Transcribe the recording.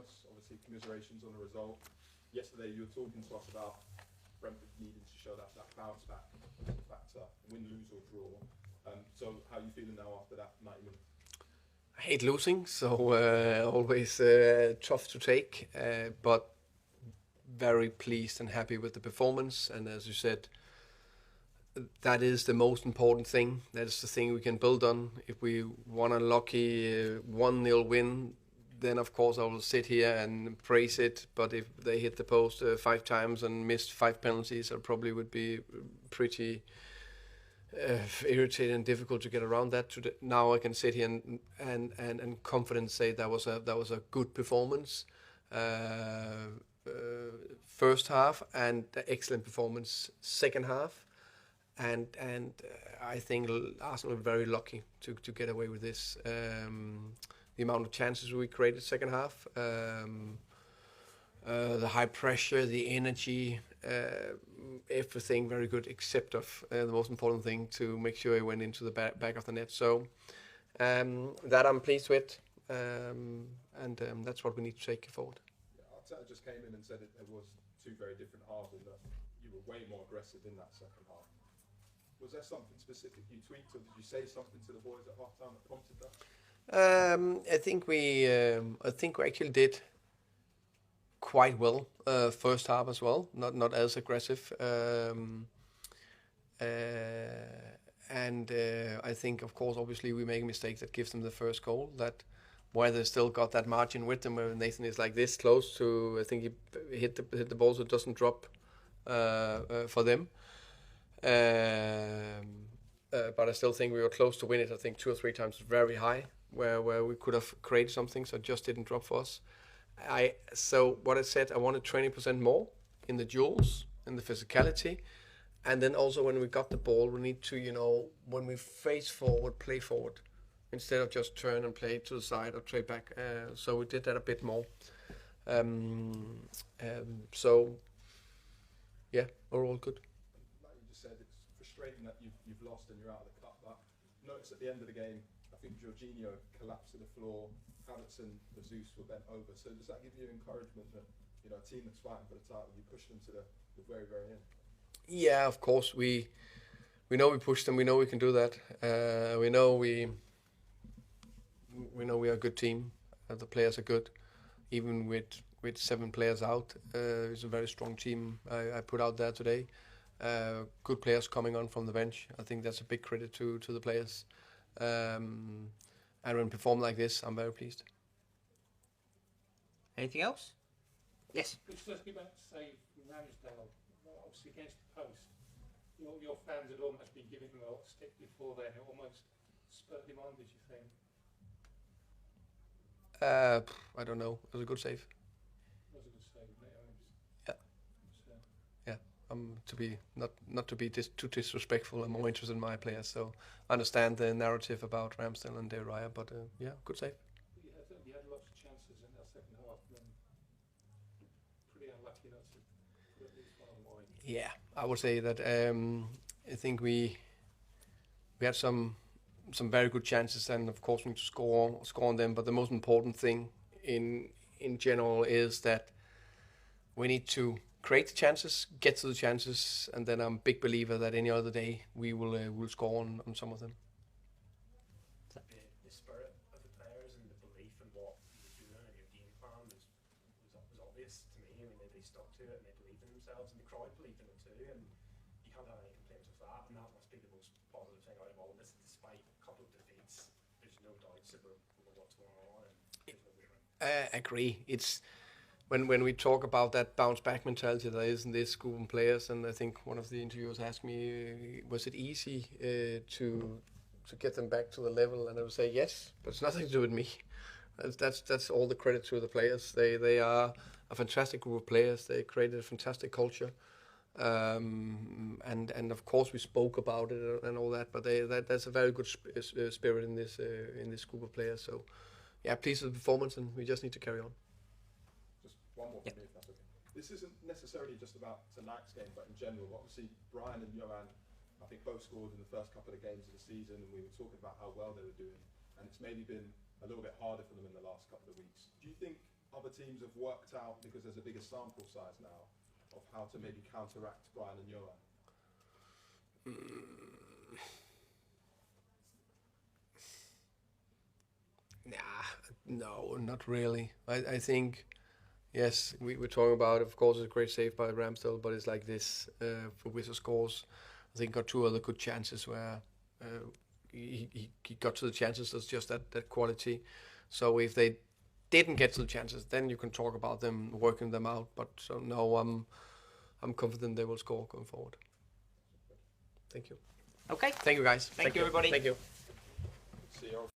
Thomas, obviously commiserations on the result. Yesterday you were talking to us about Brentford needing to show that bounce back factor, win, lose or draw. So how are you feeling now after that 90 minutes? I hate losing, so always tough to take, but very pleased and happy with the performance. And as you said, that is the most important thing. That is the thing we can build on. If we want a lucky 1-0 win, then of course I will sit here and praise it. But if they hit the post 5 times and missed 5 penalties, I probably would be pretty irritated and difficult to get around that. Now I can sit here and confident say that was a good performance. First half and excellent performance second half. And I think Arsenal are very lucky to get away with this. The amount of chances we created second half, the high pressure, the energy, everything very good except of the most important thing, to make sure it went into the back of the net. So that I'm pleased with, and that's what we need to take forward. Yeah, Arteta just came in and said it was 2 very different halves and that you were way more aggressive in that second half. Was there something specific you tweaked, or did you say something to the boys at half time that prompted that? I think we actually did quite well first half as well. Not as aggressive, and I think of course obviously we make a mistake that gives them the first goal. That where they still got that margin with them, where Nathan is like this close to, I think he hit the ball so it doesn't drop for them. But I still think we were close to win it. I think 2 or 3 times very high, where we could have created something, so it just didn't drop for us. So what I said, I wanted 20% more in the duels, in the physicality, and then also when we got the ball, we need to, when we face forward, play forward, instead of just turn and play to the side or trade back. So we did that a bit more. So yeah, overall good. Said it's frustrating that you've lost and you're out of the cup, but notice at the end of the game, I think Jorginho collapsed to the floor, Havertz and Jesus were bent over. So does that give you encouragement that a team that's fighting for the title, you push them to the very, very end? Yeah, of course we know we pushed them. We know we can do that. We know we are a good team. The players are good, even with 7 players out. It's a very strong team I put out there today. Good players coming on from the bench. I think that's a big credit to the players. And when perform like this, I'm very pleased. Anything else? Yes. Just go back to say Ramsdale, obviously against the post. Your fans had almost been giving him a lot of stick before then. It almost spurred him on, did you think? I don't know. It was a good save. It was a good save, mate. To be not to be too disrespectful, I'm more interested in my players, so I understand the narrative about Ramsdale and De Raya, but yeah, good save. You had lots of chances in that second half, and pretty unlucky not to put at least one wide. Yeah, I would say that I think we had some very good chances, and of course we need to score on them. But the most important thing in general is that we need to create the chances, get to the chances, and then I'm a big believer that any other day we will score on some of them. The spirit of the players and the belief in what you were doing and your game plan was obvious to me. I mean, they stuck to it and they believed in themselves, and the crowd believed in it too. And you can't have any complaints with that. And that must be the most positive thing out of all of this. Despite a couple of defeats, there's no doubts about what's going on. I agree. It's when we talk about that bounce back mentality, there is in this group of players, and I think one of the interviewers asked me, was it easy to get them back to the level? And I would say yes, but it's nothing to do with me. That's all the credit to the players. They are a fantastic group of players. They created a fantastic culture, and of course we spoke about it and all that. But that's a very good spirit in this group of players. So yeah, pleased with the performance, and we just need to carry on. One more from me, if that's okay. This isn't necessarily just about tonight's game, but in general. Obviously, Brian and Johan, I think both scored in the first couple of games of the season, and we were talking about how well they were doing. And it's maybe been a little bit harder for them in the last couple of weeks. Do you think other teams have worked out, because there's a bigger sample size now, of how to maybe counteract Brian and Johan? No, not really. I think, yes, we were talking about, of course, it's a great save by Ramsdale, but it's like this for Wizard scores. I think got 2 other good chances where he got to the chances. That's just that quality. So if they didn't get to the chances, then you can talk about them working them out. But so no, I'm confident they will score going forward. Thank you. Okay. Thank you, guys. Thank you, everybody. Thank you. See you.